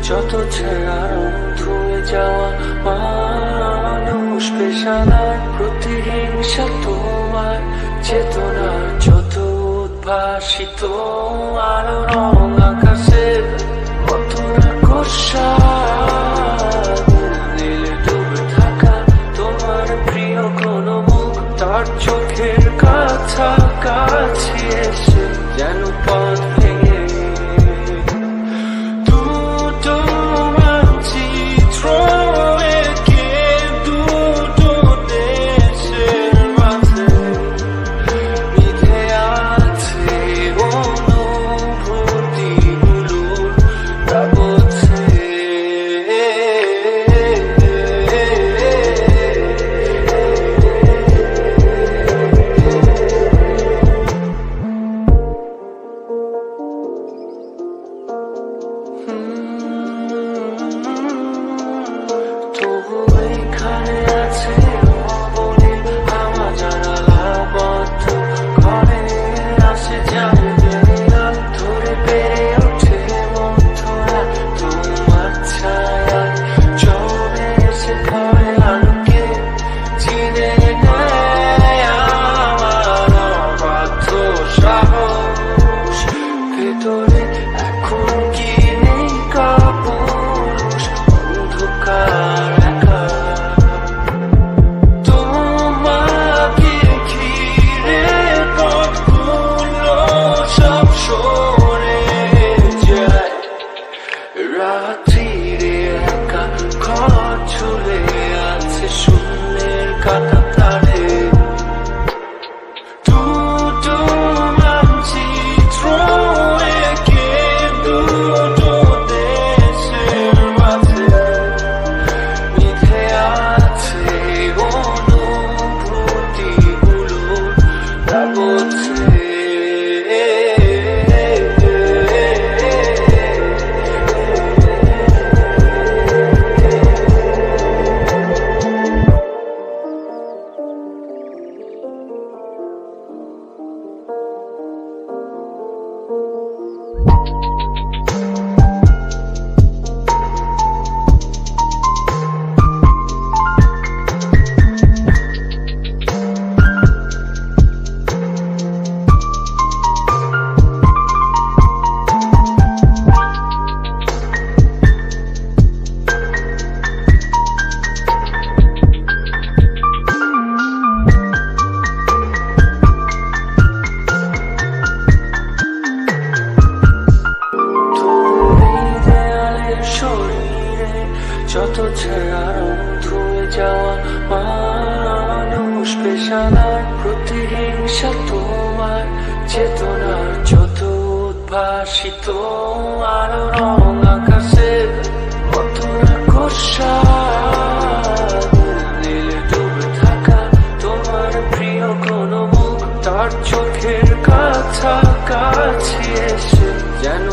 যত ছেঁড়া ধুয়ে যাওয়া মানুষ পেশাদার প্রতিহিংসা তোমার চেতনার যত উদ্ভাসিত আলো রং আকাশের কত কষা নীলে ডুবে থাকা তোমার প্রিয় কোন মুখ তার চোখের কাছাকাছি এসে যেন পথ ভেঙে দুটো মানচিত্র এঁকে দুটো দেশের মাঝে মিথে আছে অনুভূতিগুলোর তাবছে তবু এখানে আছে বলে আমার জানালা বন্ধ ঘরে আসে জানবে ধরে বেড়ে ওঠে মন্থরা তোমার ছায়ায় চলে এসে ঘরে আলোকে চিনে নেয় আমার অবাধ্য সাহস ভেতরে এখন কি নেই কাপুরুষ অন্ধকার একা তোমাকে ঘিরে পথগুলো সব সরে যায় রাত্রিরে একা ঘর ঝুলে আছে শূন্যের কাটা তারে দুটো মানচিত্র এঁকে দুটো দেশের মাঝে মিথে আছে অনুভূতিগুলোর তাবছে যত ছেঁড়া ধুয়ে যাওয়া মানুষ পেশাদার প্রতিহিংসা তোমার চেতনার যত উদ্ভাসিত আলো রং আকাশের কত কষা নীলে ডুবে থাকা তোমার প্রিয় কোন মুখ তার চোখের কাছাকাছি এসে যেন